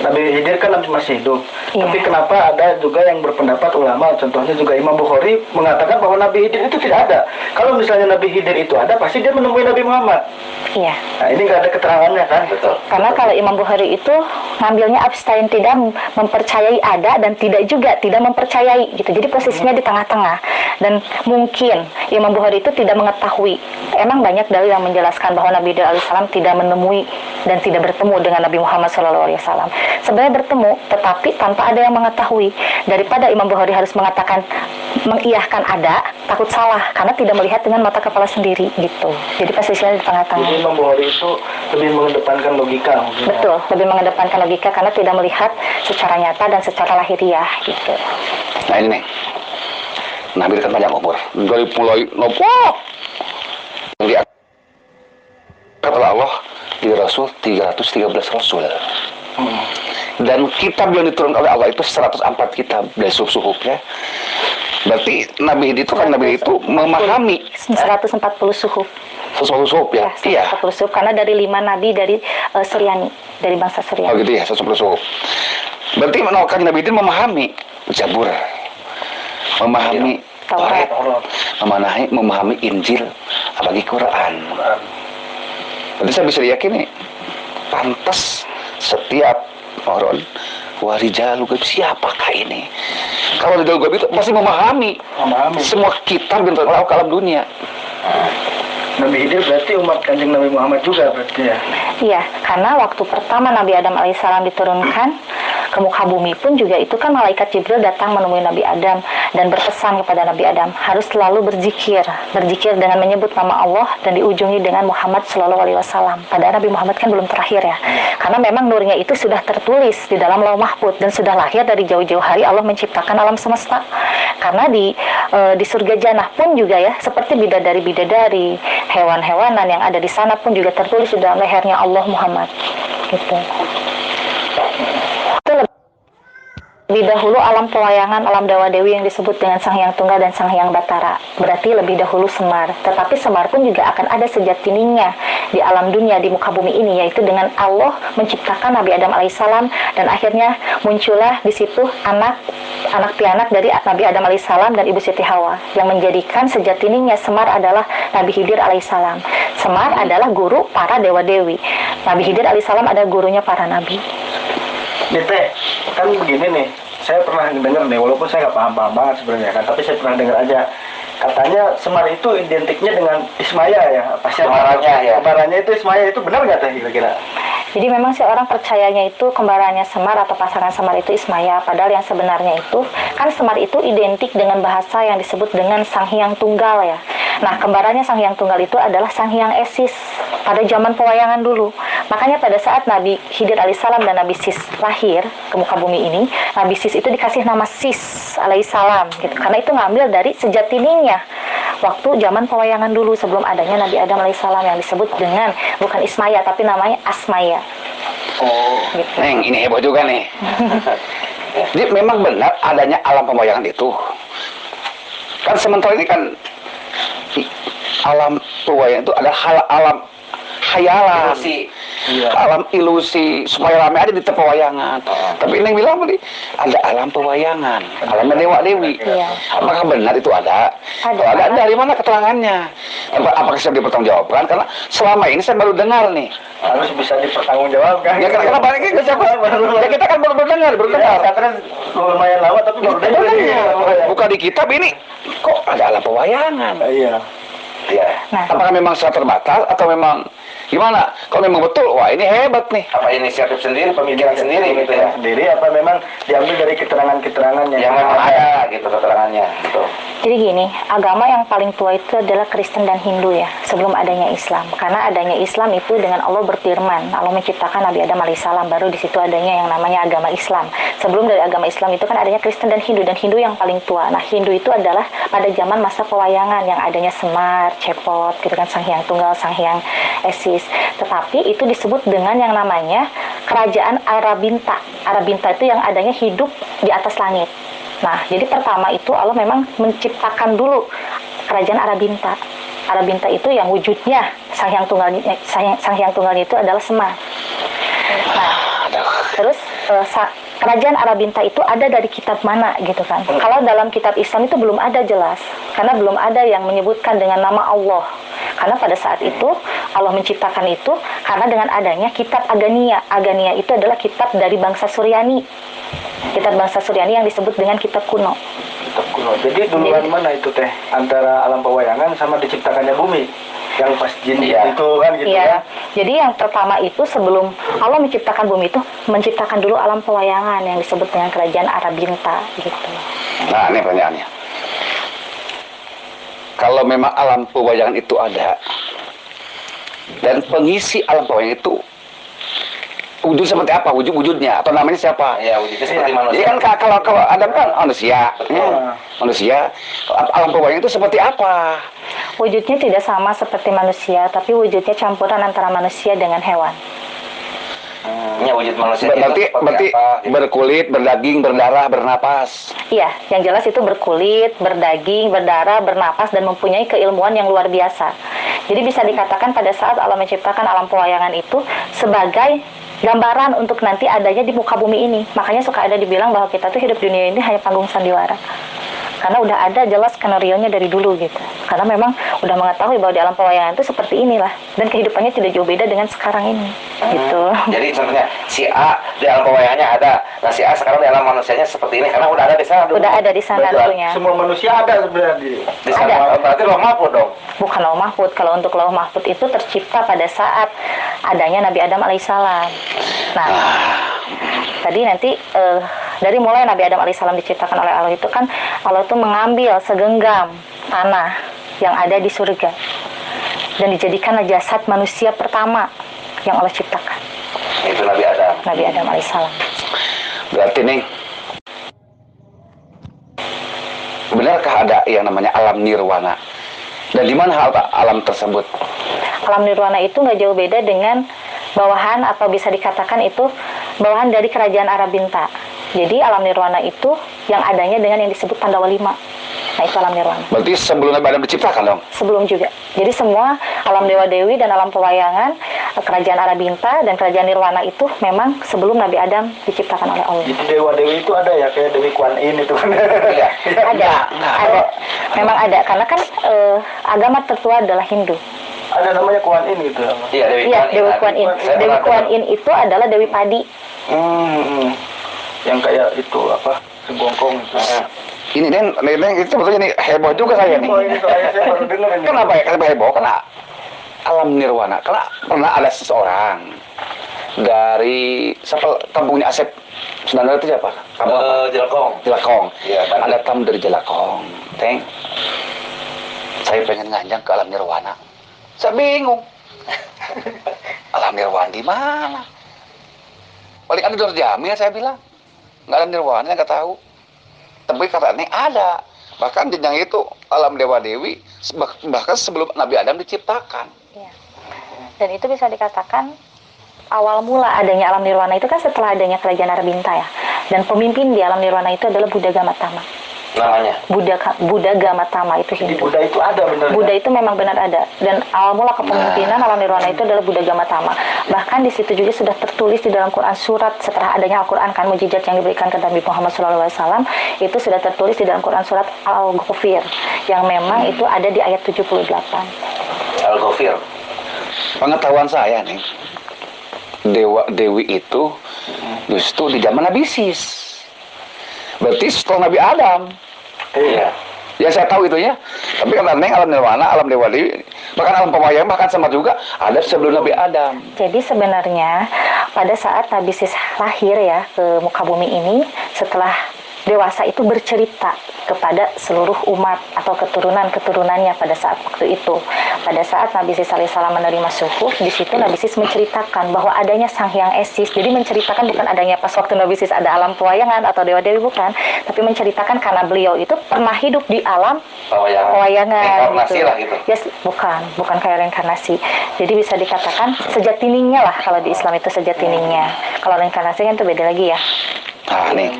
Nabi Khidir kan masih hidup. Iya. Tapi kenapa ada juga yang berpendapat ulama, contohnya juga Imam Bukhari mengatakan bahwa Nabi Khidir itu tidak ada. Kalau misalnya Nabi Khidir itu ada, pasti dia menemui Nabi Muhammad. Iya. Nah, ini nggak ada keterangannya kan? Betul. Karena kalau Imam Bukhari itu ngambilnya abstain, tidak mempercayai ada dan tidak mempercayai gitu. Jadi posisinya di tengah-tengah. Dan mungkin Imam Bukhari itu tidak mengetahui. Emang banyak dalil yang menjelaskan bahwa Nabi Khidir alaihissalam tidak menemui dan tidak bertemu dengan Nabi Muhammad SAW. Sebenarnya bertemu, tetapi tanpa ada yang mengetahui. Daripada Imam Bukhari harus mengatakan, mengiyahkan ada, takut salah karena tidak melihat dengan mata kepala sendiri gitu. Jadi posisinya di tengah-tengah. Jadi Imam Bukhari itu lebih mengedepankan logika. Betul, lebih mengedepankan logika karena tidak melihat secara nyata dan secara lahiriah gitu. Nah ini nih, Nabi kan banyak umur, dari mulai nopo yang diangkat oleh Allah di Rasul 313 Rasul. Dan kitab yang diturunkan oleh Allah itu 104 kitab dari suhuf-suhufnya. Berarti Nabi itu kan Nabi itu memahami 140 suhuf. suhuf ya. Ya, 140 suhuf karena dari 5 nabi dari Suryani, dari bangsa Suryani. Oh gitu ya, 110 suhuf. Berarti menolak Nabi itu memahami Zabur, memahami Taurat, memahami Injil, apalagi Quran. Berarti saya bisa diyakini pantas setiap orang warijalu gaib, siapakah ini? Kalau warijalu gaib itu pasti memahami semua kitab yang terlalu ke alam dunia. Nabi Khidir berarti umat Kanjeng Nabi Muhammad juga berarti ya? Iya, karena waktu pertama Nabi Adam alaihissalam diturunkan ke muka bumi pun juga itu kan malaikat Jibril datang menemui Nabi Adam dan berpesan kepada Nabi Adam harus selalu berzikir dengan menyebut nama Allah dan diujungi dengan Muhammad SAW. Padahal Nabi Muhammad kan belum terakhir ya, karena memang nurnya itu sudah tertulis di dalam Lauh Mahfuz dan sudah lahir dari jauh-jauh hari Allah menciptakan alam semesta. Karena di surga Jannah pun juga ya, seperti bidadari-bidadari, hewan-hewanan yang ada di sana pun juga tertulis di dalam lehernya Allah Muhammad gitu. Lebih dahulu alam pewayangan, alam Dewa Dewi yang disebut dengan Sang Hyang Tunggal dan Sang Hyang Batara. Berarti lebih dahulu Semar. Tetapi Semar pun juga akan ada sejatinya di alam dunia, di muka bumi ini, yaitu dengan Allah menciptakan Nabi Adam alaihissalam dan akhirnya muncullah di situ anak pianak dari Nabi Adam alaihissalam dan Ibu Siti Hawa yang menjadikan sejatinya Semar adalah Nabi Khidir alaihissalam. Semar adalah guru para Dewa Dewi. Nabi Khidir alaihissalam adalah gurunya para nabi. Nih teh, kan begini nih, saya pernah dengar nih, walaupun saya nggak paham banget sebenarnya kan, tapi saya pernah dengar aja. Katanya Semar itu identiknya dengan Ismaya ya, pasti kembarannya itu Ismaya, itu benar nggak teh kira-kira? Jadi memang sih orang percayanya itu kembarannya Semar atau pasangan Semar itu Ismaya, padahal yang sebenarnya itu kan Semar itu identik dengan bahasa yang disebut dengan Sang Hyang Tunggal ya. Nah, kembarannya Sang Hyang Tunggal itu adalah Sang Hyang Esis pada zaman pewayangan dulu. Makanya pada saat Nabi Khidir alaihissalam dan Nabi Sis lahir ke muka bumi ini, Nabi Sis itu dikasih nama Sis alaihissalam gitu. Karena itu ngambil dari sejatinya waktu zaman pewayangan dulu sebelum adanya Nabi Adam alaihissalam yang disebut dengan bukan Ismaya tapi namanya Asmaya. Oh, gitu. Neng, ini heboh juga nih. Jadi memang benar adanya alam pewayangan itu. Kan sementara ini kan alam pewayangan itu adalah alam khayalan, alam ilusi, supaya rame ada di pewayangan. Tapi Neng bilang tadi ada alam pewayangan, alamnya Dewa Dewi. Apakah benar itu ada? Kalau ada dari mana keterangannya? Apakah bisa dipertanggungjawabkan? Karena selama ini saya baru dengar nih. Harus bisa dipertanggungjawabkan. Ya karena banyak ya kita kan baru dengar. Terus lumayan lama tapi baru dengar. Buka di kitab ini kok ada alam pewayangan. Iya. Ya. Apakah memang secara terbatas atau memang gimana? Kalau memang betul, wah ini hebat nih. Apa inisiatif sendiri, pemikiran sendiri gitu ya? Sendiri apa memang diambil dari keterangan-keterangannya? Yang memang ada gitu keterangannya. Gitu. Jadi gini, agama yang paling tua itu adalah Kristen dan Hindu ya, sebelum adanya Islam. Karena adanya Islam itu dengan Allah berfirman, Allah menciptakan Nabi Adam alaihissalam, baru di situ adanya yang namanya agama Islam. Sebelum dari agama Islam itu kan adanya Kristen dan Hindu yang paling tua. Nah, Hindu itu adalah pada zaman masa pewayangan yang adanya Semar, Cepot, gitu kan, Sang Hyang Tunggal, Sang Hyang Esis. Tetapi itu disebut dengan yang namanya kerajaan Arabinta. Arabinta itu yang adanya hidup di atas langit. Nah, jadi pertama itu Allah memang menciptakan dulu kerajaan Arabinta. Arabinta itu yang wujudnya Sang Hyang Tunggalnya itu adalah Semar. Nah, Terus kerajaan Arabinta itu ada dari kitab mana gitu kan? Kalau dalam kitab Islam itu belum ada jelas, karena belum ada yang menyebutkan dengan nama Allah. Karena pada saat itu Allah menciptakan itu karena dengan adanya kitab Agania. Agania itu adalah kitab dari bangsa Suryani. Kitab bangsa Suryani yang disebut dengan kitab kuno. Kitab kuno. Jadi duluan mana itu teh antara alam pewayangan sama diciptakannya bumi? Yang pas jin itu kan gitu iya. ya. Jadi yang pertama itu sebelum Allah menciptakan bumi itu menciptakan dulu alam pewayangan yang disebut dengan kerajaan Arabinta gitu. Nah, ini pertanyaannya. Kalau memang alam pewayangan itu ada dan pengisi alam pewayangan itu wujud seperti apa? Wujudnya atau namanya siapa? Ya, wujudnya seperti manusia. Iya kan kalau Adam kan manusia. Manusia. Alam pewayangan itu seperti apa? Wujudnya tidak sama seperti manusia, tapi wujudnya campuran antara manusia dengan hewan. Ya, wujud manusia Berarti apa, gitu. berkulit, berdaging, berdarah, bernapas. Iya, yang jelas itu berkulit, berdaging, berdarah, bernapas, dan mempunyai keilmuan yang luar biasa. Jadi bisa dikatakan pada saat Allah menciptakan alam pewayangan itu sebagai gambaran untuk nanti adanya di muka bumi ini. Makanya suka ada dibilang bahwa kita tuh hidup di dunia ini hanya panggung sandiwara. Karena udah ada jelas skenario-nya dari dulu gitu. Karena memang udah mengetahui bahwa di alam pewayangan itu seperti inilah. Dan kehidupannya tidak jauh beda dengan sekarang ini. Gitu. Jadi contohnya si A di alam pewayangannya ada. Nah si A sekarang di alam manusianya seperti ini karena udah ada di sana dulu. Udah ada di sana dulunya. Semua manusia ada sebenarnya Di sana. Ada. Berarti Lauh Mahfuz dong. Bukan Lauh Mahfuz. Kalau untuk Lauh Mahfuz itu tercipta pada saat adanya Nabi Adam alaihissalam. Nah, tadi nanti dari mulai Nabi Adam alaihissalam diciptakan oleh Allah itu kan Allah itu mengambil segenggam tanah yang ada di surga dan dijadikanlah jasad manusia pertama yang Allah ciptakan. Itu Nabi Adam. Nabi Adam alaihissalam. Berarti nih, benarkah ada yang namanya alam nirwana? Dan di mana alam tersebut? Alam nirwana itu nggak jauh beda dengan bawahan atau bisa dikatakan itu bawahan dari kerajaan Arabinta. Jadi alam nirwana itu yang adanya dengan yang disebut Pandawa 5. Nah itu alam nirwana. Berarti sebelum Nabi Adam diciptakan dong? Sebelum juga. Jadi semua alam dewa dewi dan alam pewayangan, kerajaan Arabinta dan kerajaan nirwana itu memang sebelum Nabi Adam diciptakan oleh Allah. Jadi dewa-dewi itu ada ya, kayak Dewi Kuan Yin itu kan. Iya. Ada. Memang ada karena kan agama tertua adalah Hindu. Ada namanya Kuan Yin gitu. Iya, Iya, Dewi Kuan Yin. Saya Dewi pernah Kuan dengar. Yin itu adalah Dewi Padi. Yang kayak itu apa? Sebongkong itu. Ini itu sebetulnya nih heboh juga saya nih. Oh, ini soalnya saya baru dengar ini. Kenapa ya? Kenapa heboh? Karena alam nirwana. Karena pernah ada seseorang dari kampungnya Asep Sundandar itu siapa? Kampung apa? Jelekong. Jelakong. Iya, Bandung. Ada tamu dari Jelakong. Teng. Saya pengen nganjang ke alam nirwana. Saya bingung. Alam nirwana di mana? Paling ada Dor Jamil saya bilang. Nggak ada nirwana, nggak tahu. Tapi katanya ada. Bahkan jenjang itu alam dewa-dewi bahkan sebelum Nabi Adam diciptakan. Ya. Dan itu bisa dikatakan awal mula adanya alam nirwana itu kan setelah adanya kerajaan Arabinta ya. Dan pemimpin di alam nirwana itu adalah Buddha Gautama. Namanya. Buddha Gautama itu Jadi Hindu. Buddha itu ada benar. Buddha itu memang benar ada, dan awal mula kepemimpinan alam nirwana itu adalah Buddha Gautama. Bahkan di situ juga sudah tertulis di dalam Quran surat setelah adanya Al-Quran kan mujizat yang diberikan ke Nabi Muhammad SAW itu sudah tertulis di dalam Quran surat Al-Ghafir yang memang itu ada di ayat 78. Al-Ghafir. Pengetahuan saya nih, dewa-dewi itu justru di zaman Nabi Isis. Berarti setelah Nabi Adam. Iya. Ya saya tahu itu ya. Tapi kan Neng alam nirwana, alam dewa dewi, bahkan alam pewayangan bahkan sama juga ada sebelum Nabi Adam. Jadi sebenarnya pada saat Nabi Isis lahir ya ke muka bumi ini, setelah dewasa itu bercerita kepada seluruh umat atau keturunan-keturunannya pada saat waktu itu. Pada saat Nabi Isis alaihissalam menerima suhuf, di situ Nabi Isis menceritakan bahwa adanya Sang Hyang Isis. Jadi menceritakan bukan adanya pas waktu Nabi Isis ada alam pewayangan atau dewa-dewi bukan, tapi menceritakan karena beliau itu pernah hidup di alam pewayangan Reinkarnasi gitu. lah gitu. Yes, bukan kayak reinkarnasi. Jadi bisa dikatakan sejatiningnya lah kalau di Islam itu sejatiningnya. Kalau reinkarnasi kan itu beda lagi ya. Nah nih,